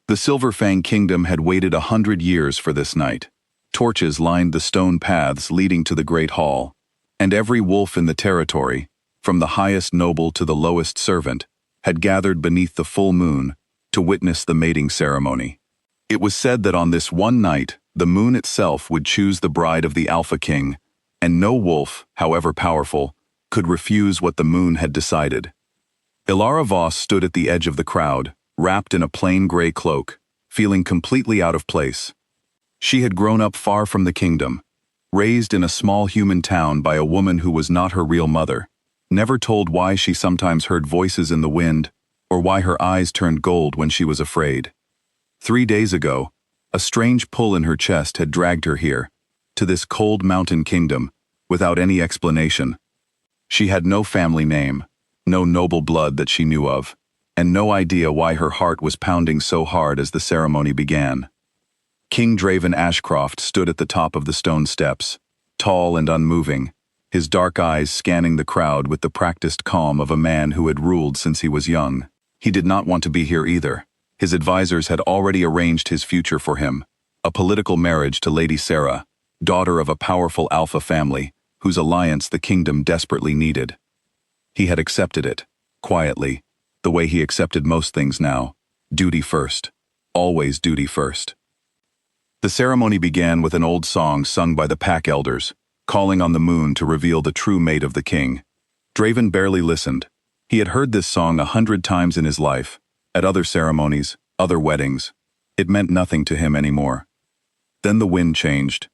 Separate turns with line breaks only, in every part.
The Silverfang Kingdom had waited 100 years for this night. Torches lined the stone paths leading to the Great Hall, and every wolf in the territory, from the highest noble to the lowest servant, had gathered beneath the full moon to witness the mating ceremony. It was said that on this one night, the moon itself would choose the bride of the Alpha King, and no wolf, however powerful, could refuse what the moon had decided. Ilara Voss stood at the edge of the crowd, wrapped in a plain gray cloak, feeling completely out of place. She had grown up far from the kingdom, raised in a small human town by a woman who was not her real mother, never told why she sometimes heard voices in the wind, or why her eyes turned gold when she was afraid. 3 days ago, a strange pull in her chest had dragged her here, to this cold mountain kingdom, without any explanation. She had no family name, no noble blood that she knew of, and no idea why her heart was pounding so hard as the ceremony began. King Draven Ashcroft stood at the top of the stone steps, tall and unmoving, his dark eyes scanning the crowd with the practiced calm of a man who had ruled since he was young. He did not want to be here either. His advisors had already arranged his future for him, a political marriage to Lady Sarah, daughter of a powerful Alpha family, whose alliance the kingdom desperately needed. He had accepted it, quietly, the way he accepted most things now, duty first, always duty first. The ceremony began with an old song sung by the pack elders, calling on the moon to reveal the true mate of the king. Draven barely listened. He had heard this song 100 times in his life, at other ceremonies, other weddings. It meant nothing to him anymore. Then the wind changed.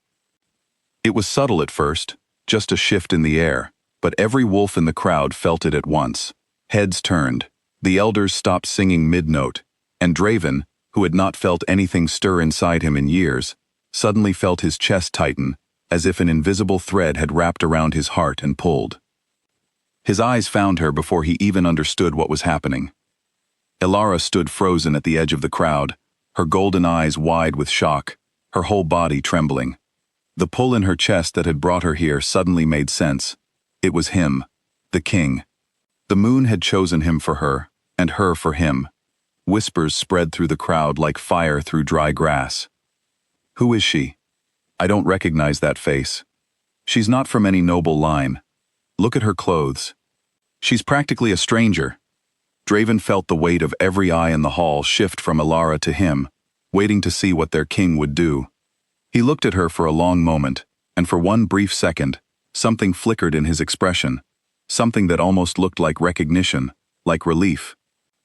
It was subtle at first, just a shift in the air, but every wolf in the crowd felt it at once. Heads turned. The elders stopped singing mid-note, and Draven, who had not felt anything stir inside him in years, suddenly felt his chest tighten, as if an invisible thread had wrapped around his heart and pulled. His eyes found her before he even understood what was happening. Ilara stood frozen at the edge of the crowd, her golden eyes wide with shock, her whole body trembling. The pull in her chest that had brought her here suddenly made sense. It was him, the king. The moon had chosen him for her, and her for him. Whispers spread through the crowd like fire through dry grass. Who is she? I don't recognize that face. She's not from any noble line. Look at her clothes. She's practically a stranger. Draven felt the weight of every eye in the hall shift from Ilara to him, waiting to see what their king would do. He looked at her for a long moment, and for one brief second, something flickered in his expression, something that almost looked like recognition, like relief.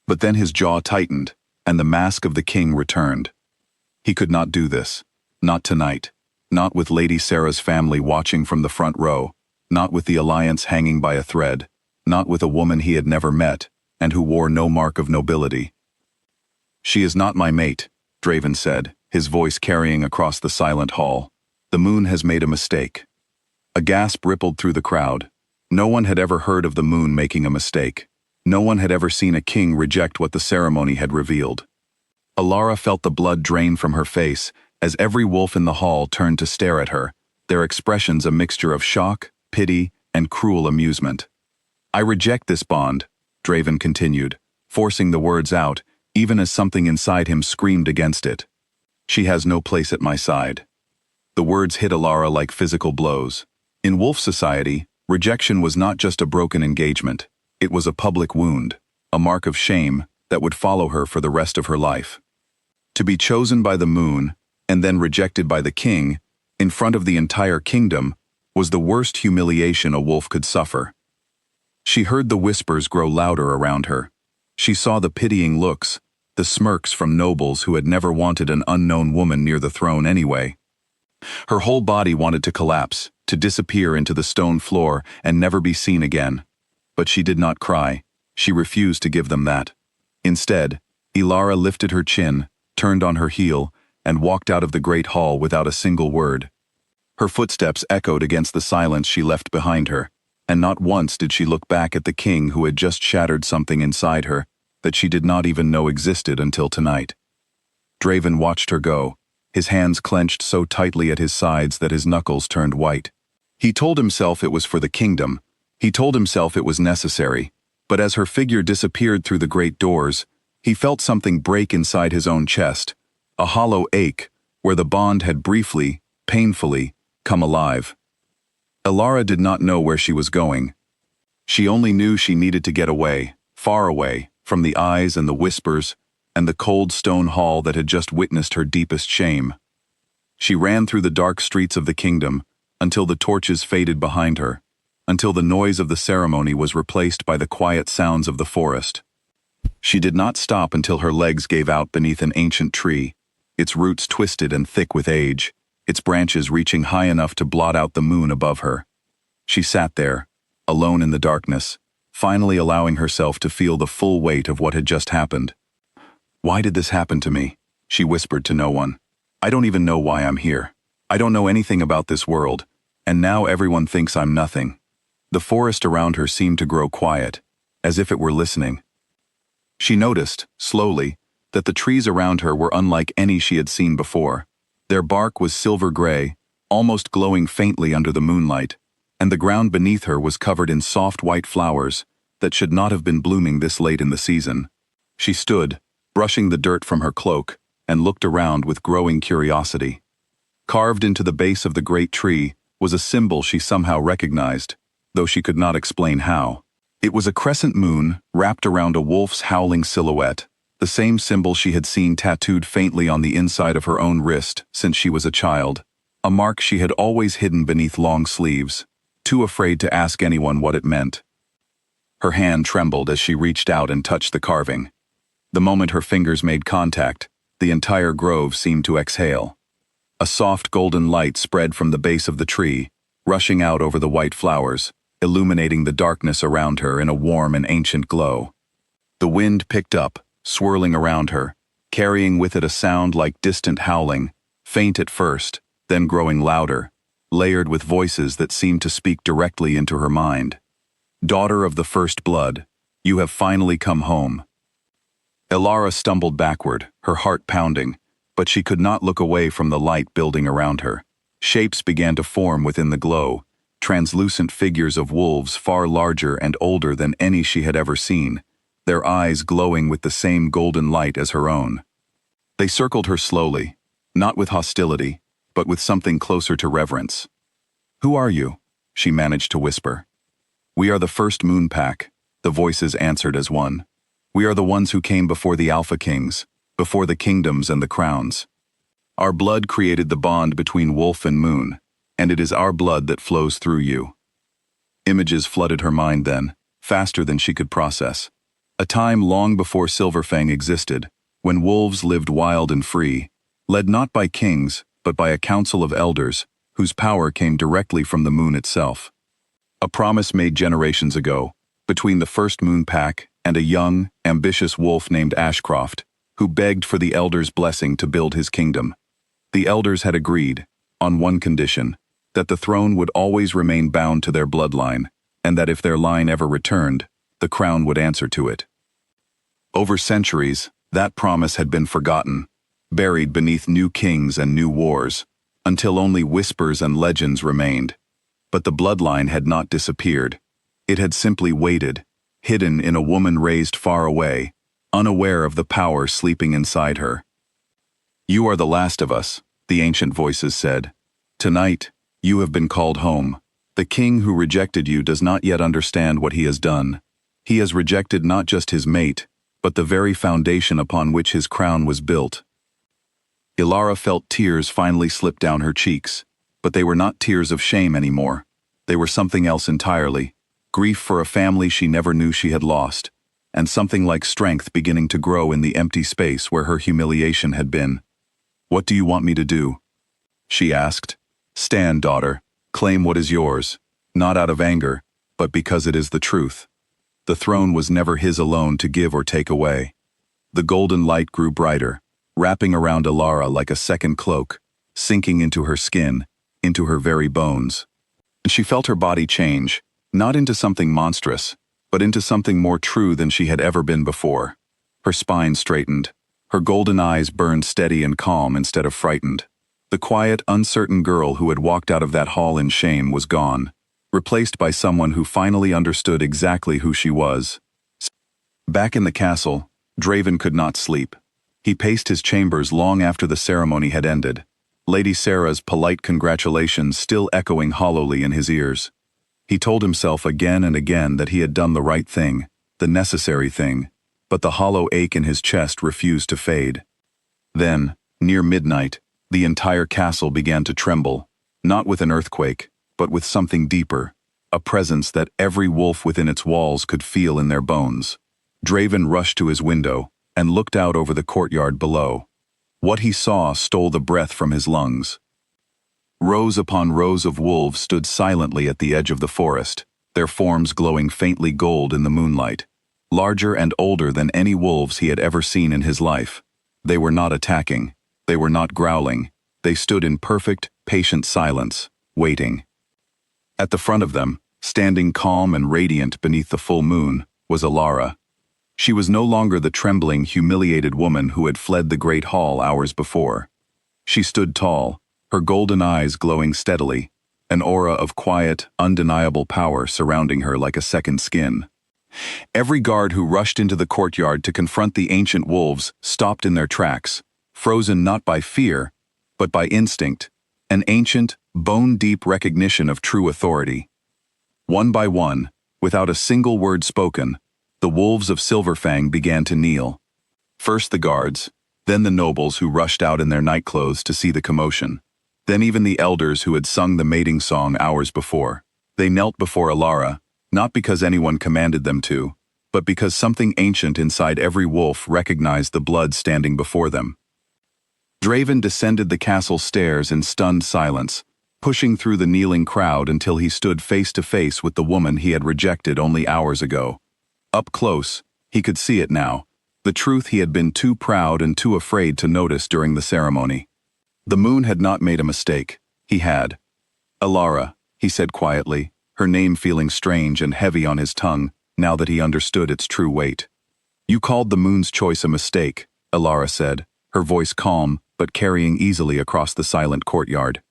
But then his jaw tightened, and the mask of the king returned. He could not do this. Not tonight. Not with Lady Sarah's family watching from the front row. Not with the alliance hanging by a thread. Not with a woman he had never met, and who wore no mark of nobility. She is not my mate, Draven said, his voice carrying across the silent hall. The moon has made a mistake. A gasp rippled through the crowd. No one had ever heard of the moon making a mistake. No one had ever seen a king reject what the ceremony had revealed. Ilara felt the blood drain from her face as every wolf in the hall turned to stare at her, their expressions a mixture of shock, pity, and cruel amusement. I reject this bond, Draven continued, forcing the words out, even as something inside him screamed against it. She has no place at my side. The words hit Ilara like physical blows. In wolf society, rejection was not just a broken engagement. It was a public wound, a mark of shame that would follow her for the rest of her life. To be chosen by the moon, and then rejected by the king, in front of the entire kingdom, was the worst humiliation a wolf could suffer. She heard the whispers grow louder around her. She saw the pitying looks, the smirks from nobles who had never wanted an unknown woman near the throne anyway. Her whole body wanted to collapse, to disappear into the stone floor and never be seen again. But she did not cry. She refused to give them that. Instead, Ilara lifted her chin, turned on her heel, and walked out of the great hall without a single word. Her footsteps echoed against the silence she left behind her, and not once did she look back at the king who had just shattered something inside her that she did not even know existed until tonight. Draven watched her go, his hands clenched so tightly at his sides that his knuckles turned white. He told himself it was for the kingdom. He told himself it was necessary, but as her figure disappeared through the great doors, He felt something break inside his own chest, a hollow ache where the bond had briefly, painfully, come alive. Elara did not know where she was going. She only knew she needed to get away, far away, from the eyes and the whispers and the cold stone hall that had just witnessed her deepest shame. She ran through the dark streets of the kingdom until the torches faded behind her, until the noise of the ceremony was replaced by the quiet sounds of the forest. She did not stop until her legs gave out beneath an ancient tree, its roots twisted and thick with age, its branches reaching high enough to blot out the moon above her. She sat there, alone in the darkness, finally allowing herself to feel the full weight of what had just happened. "Why did this happen to me?" she whispered to no one. "I don't even know why I'm here. I don't know anything about this world, and now everyone thinks I'm nothing." The forest around her seemed to grow quiet, as if it were listening. She noticed, slowly, that the trees around her were unlike any she had seen before. Their bark was silver gray, almost glowing faintly under the moonlight, and the ground beneath her was covered in soft white flowers that should not have been blooming this late in the season. She stood, brushing the dirt from her cloak, and looked around with growing curiosity. Carved into the base of the great tree was a symbol she somehow recognized, though she could not explain how. It was a crescent moon wrapped around a wolf's howling silhouette, the same symbol she had seen tattooed faintly on the inside of her own wrist since she was a child, a mark she had always hidden beneath long sleeves, too afraid to ask anyone what it meant. Her hand trembled as she reached out and touched the carving. The moment her fingers made contact, the entire grove seemed to exhale. A soft golden light spread from the base of the tree, rushing out over the white flowers, illuminating the darkness around her in a warm and ancient glow. The wind picked up, swirling around her, carrying with it a sound like distant howling, faint at first, then growing louder, layered with voices that seemed to speak directly into her mind. "Daughter of the first blood, you have finally come home." Elara stumbled backward, her heart pounding, but she could not look away from the light building around her. Shapes began to form within the glow, translucent figures of wolves far larger and older than any she had ever seen, their eyes glowing with the same golden light as her own. They circled her slowly, not with hostility, but with something closer to reverence. "Who are you?" she managed to whisper. "We are the first moon pack," the voices answered as one. "We are the ones who came before the Alpha Kings, before the kingdoms and the crowns. Our blood created the bond between wolf and moon, and it is our blood that flows through you." Images flooded her mind then, faster than she could process. A time long before Silverfang existed, when wolves lived wild and free, led not by kings, but by a council of elders, whose power came directly from the moon itself. A promise made generations ago, between the first moon pack and a young, ambitious wolf named Ashcroft, who begged for the elders' blessing to build his kingdom. The elders had agreed, on one condition, that the throne would always remain bound to their bloodline, and that if their line ever returned, the crown would answer to it. Over centuries, that promise had been forgotten, buried beneath new kings and new wars, until only whispers and legends remained. But the bloodline had not disappeared. It had simply waited, hidden in a woman raised far away, unaware of the power sleeping inside her. "You are the last of us," the ancient voices said. "Tonight, you have been called home. The king who rejected you does not yet understand what he has done. He has rejected not just his mate, but the very foundation upon which his crown was built." Elara felt tears finally slip down her cheeks, but they were not tears of shame anymore. They were something else entirely, grief for a family she never knew she had lost, and something like strength beginning to grow in the empty space where her humiliation had been. "What do you want me to do?" she asked. "Stand, daughter. Claim what is yours, not out of anger, but because it is the truth. The throne was never his alone to give or take away." The golden light grew brighter, wrapping around Elara like a second cloak, sinking into her skin, into her very bones. And she felt her body change, not into something monstrous, but into something more true than she had ever been before. Her spine straightened. Her golden eyes burned steady and calm instead of frightened. The quiet, uncertain girl who had walked out of that hall in shame was gone, replaced by someone who finally understood exactly who she was. Back in the castle, Draven could not sleep. He paced his chambers long after the ceremony had ended, Lady Sarah's polite congratulations still echoing hollowly in his ears. He told himself again and again that he had done the right thing, the necessary thing, but the hollow ache in his chest refused to fade. Then, near midnight, the entire castle began to tremble, not with an earthquake, but with something deeper, a presence that every wolf within its walls could feel in their bones. Draven rushed to his window and looked out over the courtyard below. What he saw stole the breath from his lungs. Rows upon rows of wolves stood silently at the edge of the forest, their forms glowing faintly gold in the moonlight. Larger and older than any wolves he had ever seen in his life. They were not attacking. They were not growling. They stood in perfect, patient silence, waiting. At the front of them, standing calm and radiant beneath the full moon, was Alara. She was no longer the trembling, humiliated woman who had fled the great hall hours before. She stood tall, her golden eyes glowing steadily, an aura of quiet, undeniable power surrounding her like a second skin. Every guard who rushed into the courtyard to confront the ancient wolves stopped in their tracks, frozen not by fear, but by instinct, an ancient, bone-deep recognition of true authority. One by one, without a single word spoken, the wolves of Silverfang began to kneel. First the guards, then the nobles who rushed out in their nightclothes to see the commotion, then even the elders who had sung the mating song hours before. They knelt before Alara, not because anyone commanded them to, but because something ancient inside every wolf recognized the blood standing before them. Draven descended the castle stairs in stunned silence, pushing through the kneeling crowd until he stood face to face with the woman he had rejected only hours ago. Up close, he could see it now, the truth he had been too proud and too afraid to notice during the ceremony. The moon had not made a mistake. He had. Alara, he said quietly, her name feeling strange and heavy on his tongue now that he understood its true weight. You called the moon's choice a mistake, Alara said, her voice calm but carrying easily across the silent courtyard.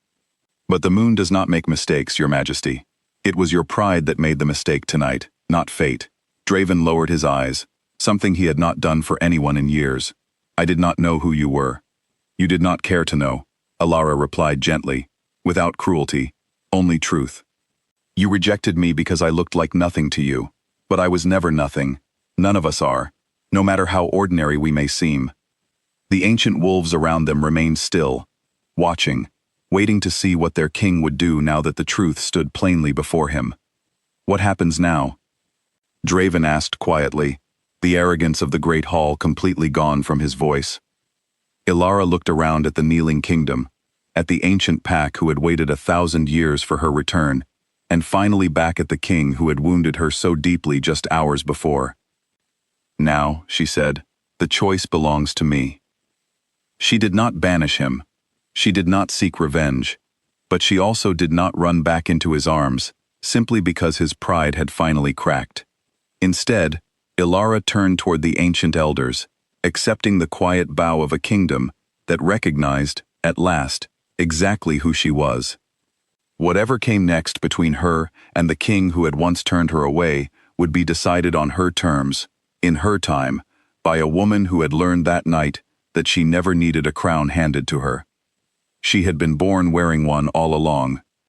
But the moon does not make mistakes, Your Majesty. It was your pride that made the mistake tonight, not fate. Draven lowered his eyes, something he had not done for anyone in years. I did not know who you were. You did not care to know, Alara replied gently, without cruelty, only truth. You rejected me because I looked like nothing to you, but I was never nothing. None of us are, no matter how ordinary we may seem. The ancient wolves around them remained still, watching, waiting to see what their king would do now that the truth stood plainly before him. What happens now? Draven asked quietly, the arrogance of the great hall completely gone from his voice. Alara looked around at the kneeling kingdom, at the ancient pack who had waited 1,000 years for her return, and finally back at the king who had wounded her so deeply just hours before. Now, she said, the choice belongs to me. She did not banish him. She did not seek revenge, but she also did not run back into his arms, simply because his pride had finally cracked. Instead, Alara turned toward the ancient elders, accepting the quiet bow of a kingdom that recognized, at last, exactly who she was. Whatever came next between her and the king who had once turned her away would be decided on her terms, in her time, by a woman who had learned that night that she never needed a crown handed to her. She had been born wearing one all along,